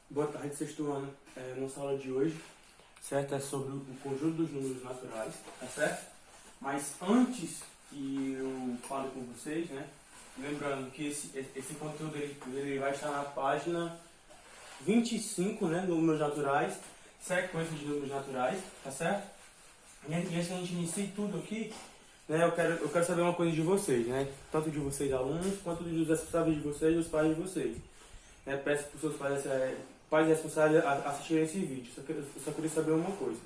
Boa tarde, sexto ano. Nossa aula de hoje, certo? É sobre o conjunto dos números naturais, tá certo? Mas antes que eu fale com vocês, né? Lembrando que esse conteúdo ele vai estar na página 25, né? Números naturais, sequência de números naturais, tá certo? E antes que a gente inicie tudo aqui, né? Eu quero saber uma coisa de vocês, né? Tanto de vocês alunos, quanto dos responsáveis de vocês e dos pais de vocês. Peço para os seus pais responsáveis assistirem esse vídeo. Eu só queria saber uma coisa.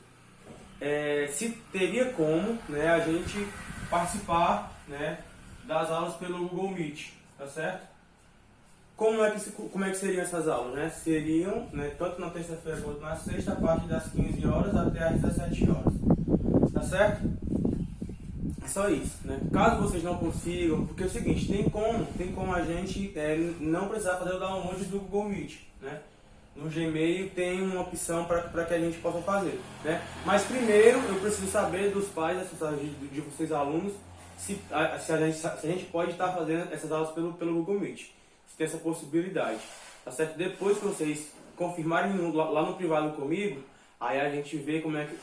Se teria como, né, a gente participar, né, das aulas pelo Google Meet, tá certo? Como é que seriam essas aulas? Né? Seriam, né, tanto na terça-feira quanto na sexta, a partir das 15 horas até as 17 horas. Tá certo? É só isso, né? Caso vocês não consigam, porque é o seguinte, tem como a gente não precisar fazer o download do Google Meet, né? No Gmail tem uma opção para que a gente possa fazer, né? Mas primeiro eu preciso saber dos pais de vocês alunos se a gente pode estar fazendo essas aulas pelo Google Meet, se tem essa possibilidade, tá certo? Depois que vocês confirmarem lá no privado comigo, aí a gente vê como é que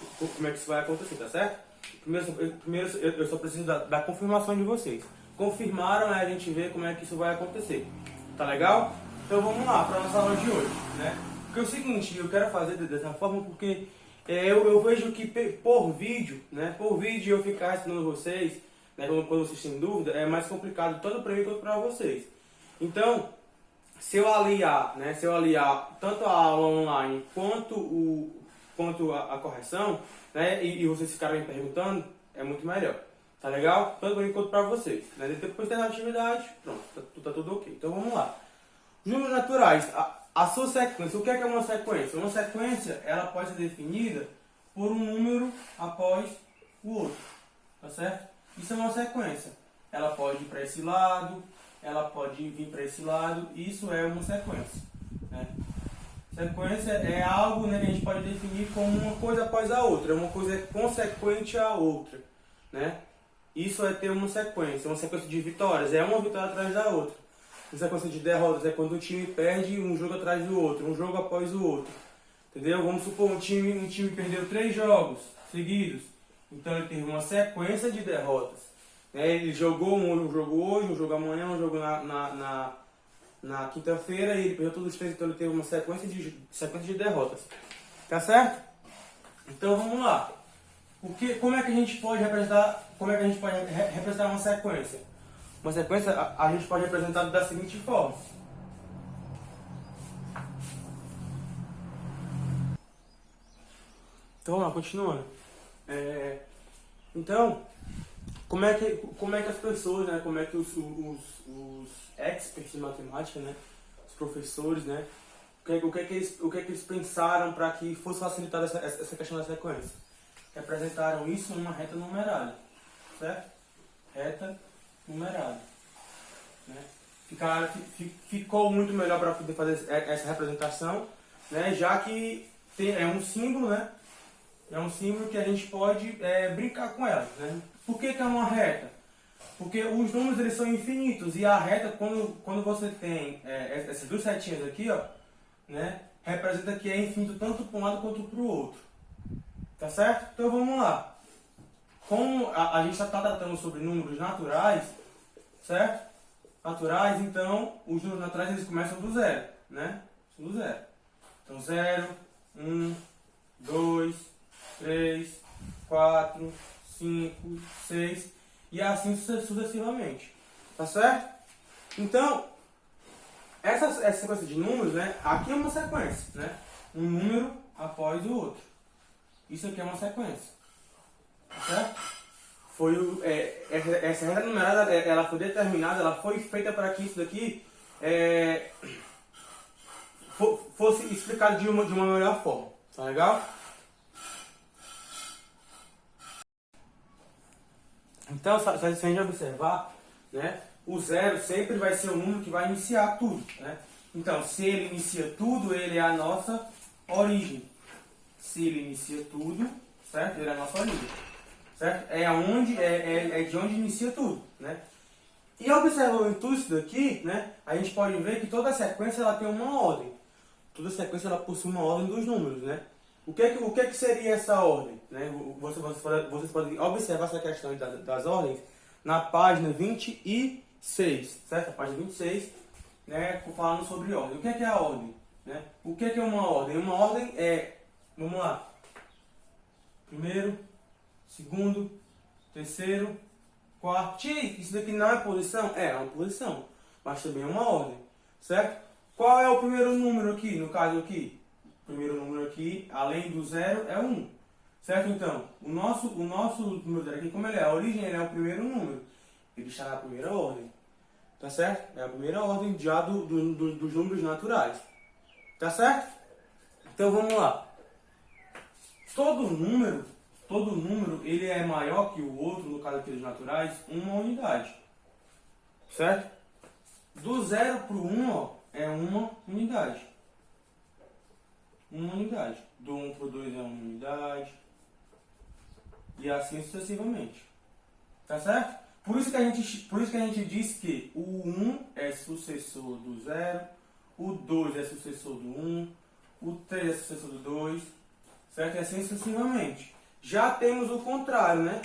isso vai acontecer, tá certo? Primeiro eu só preciso da confirmação de vocês. Confirmaram, aí a gente vê como é que isso vai acontecer. Tá legal? Então vamos lá para a nossa aula de hoje, né? Porque é o seguinte, eu quero fazer dessa forma porque eu vejo que por vídeo, né? Por vídeo eu ficar respondendo vocês, né? Quando vocês têm dúvida, é mais complicado tanto para mim quanto para vocês. Então, se eu aliar, né? Se eu aliar tanto a aula online quanto a correção, né? E vocês ficarem me perguntando, é muito melhor. Tá legal? Tanto para mim quanto para vocês. Né? Depois tem a atividade, pronto, tá tudo ok. Então vamos lá. Números naturais, a sua sequência. O que é uma sequência? Uma sequência, ela pode ser definida por um número após o outro. Tá certo? Isso é uma sequência. Ela pode ir para esse lado, ela pode vir para esse lado. Isso é uma sequência. Né? Sequência é algo, né, que a gente pode definir como uma coisa após a outra. Uma coisa consequente à outra. Né? Isso é ter uma sequência de vitórias. É uma vitória atrás da outra. Uma sequência de derrotas é quando o time perde um jogo atrás do outro, um jogo após o outro. Entendeu? Vamos supor um time perdeu 3 jogos seguidos. Então ele teve uma sequência de derrotas. Né? Ele jogou um jogo hoje, um jogo amanhã, um jogo na quinta-feira e ele perdeu todos os 3, então ele teve uma sequência de derrotas. Tá certo? Então vamos lá. Como é que a gente pode representar uma sequência? Uma sequência a gente pode representar da seguinte forma. Então vamos lá, continuando. Então, como é que as pessoas, né, como é que os experts em matemática, né, os professores, né, o que é que eles pensaram para que fosse facilitada essa questão da sequência? Representaram isso em uma reta numerada, certo? Reta numerada. Né? Ficou muito melhor para poder fazer essa representação, né? Já que é um símbolo, né? É um símbolo que a gente pode brincar com ela. Né? Por que é uma reta? Porque os números eles são infinitos e a reta, quando você tem essas duas setinhas aqui, ó, né? Representa que é infinito tanto para um lado quanto para o outro. Tá certo? Então vamos lá. Como a gente está tratando sobre números naturais, certo? Naturais, então os números naturais eles começam do zero, né? Do zero. Então 0, 1, 2, 3, 4, 5, 6 e assim sucessivamente. Tá certo? Então, essa sequência de números, né? Aqui é uma sequência, né? Um número após o outro. Isso aqui é uma sequência. Tá certo? Essa regra numerada, ela foi determinada, ela foi feita para que isso daqui fosse explicado de uma melhor forma. Tá legal? Então, se a gente observar, né, o zero sempre vai ser o número que vai iniciar tudo. Né? Então, se ele inicia tudo, ele é a nossa origem. Se ele inicia tudo, certo? Ele é a nossa origem. Certo? É de onde inicia tudo. Né? E observando tudo isso daqui, né, a gente pode ver que toda a sequência ela tem uma ordem. toda sequência ela possui uma ordem dos números, né? O que que seria essa ordem? Né? Vocês podem observar essa questão das ordens na página 26, certo? A página 26, né, falando sobre ordem. O que é a ordem? Né? O que é uma ordem? Uma ordem é, vamos lá, primeiro, segundo, terceiro, quarto. Isso daqui não é posição? É uma posição, mas também é uma ordem, certo? Qual é o primeiro número aqui, no caso aqui? O primeiro número aqui, além do zero, é 1. Certo? Então, o nosso número zero aqui, como ele é? A origem ele é o primeiro número. Ele está na primeira ordem. Tá certo? É a primeira ordem já dos números naturais. Tá certo? Então, vamos lá. Todo número, ele é maior que o outro, no caso aqui dos naturais, uma unidade. Certo? Do 0 para o 1, ó, é uma unidade. Uma unidade. Do 1 para o 2 é uma unidade. E assim sucessivamente. Tá certo? Por isso que a gente diz que o 1 é sucessor do 0, o 2 é sucessor do 1, o 3 é sucessor do 2, certo? E assim sucessivamente. Já temos o contrário, né?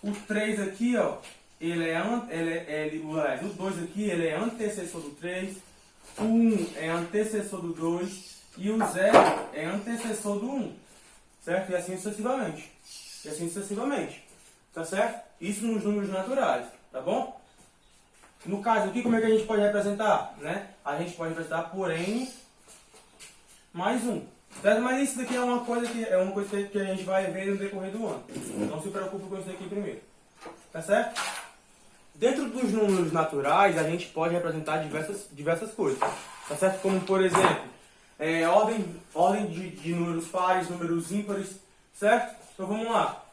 O 3 aqui, ó, o 2 aqui, ele é antecessor do 3, o 1 é antecessor do 2 e o 0 é antecessor do 1, certo? E assim sucessivamente. E assim sucessivamente. Tá certo? Isso nos números naturais, tá bom? No caso aqui, como é que a gente pode representar? Né? A gente pode representar por n mais 1. Certo? Mas isso daqui é uma coisa que a gente vai ver no decorrer do ano. Não se preocupe com isso daqui primeiro. Tá certo? Dentro dos números naturais, a gente pode representar diversas coisas. Tá certo? Como, por exemplo, ordem de números pares, números ímpares. Certo? Então vamos lá.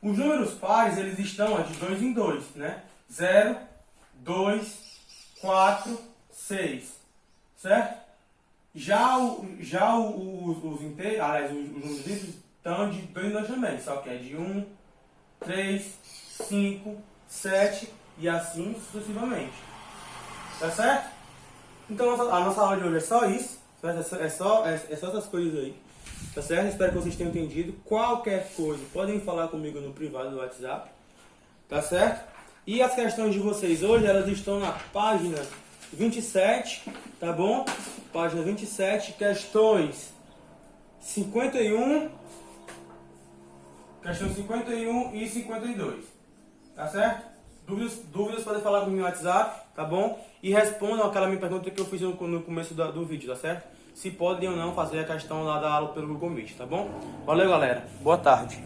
Os números pares, eles estão de 2 em 2, né? 0, 2, 4, 6. Certo? Já os inteiros, aliás, os números ímpares estão de 2 em 2 também, só que é de 1, 3, 5, 7 e assim sucessivamente. Tá certo? Então a nossa aula de hoje é só isso, certo? É só essas coisas aí. Tá certo? Espero que vocês tenham entendido. Qualquer coisa, podem falar comigo no privado do WhatsApp. Tá certo? E as questões de vocês hoje, elas estão na página 27, tá bom? Página 27, questões 51, questão 51 e 52. Tá certo? Dúvidas podem falar comigo no WhatsApp, tá bom? E respondam aquela minha pergunta que eu fiz no começo do vídeo, tá certo? Se podem ou não fazer a questão lá da aula pelo Google Meet, tá bom? Valeu, galera. Boa tarde.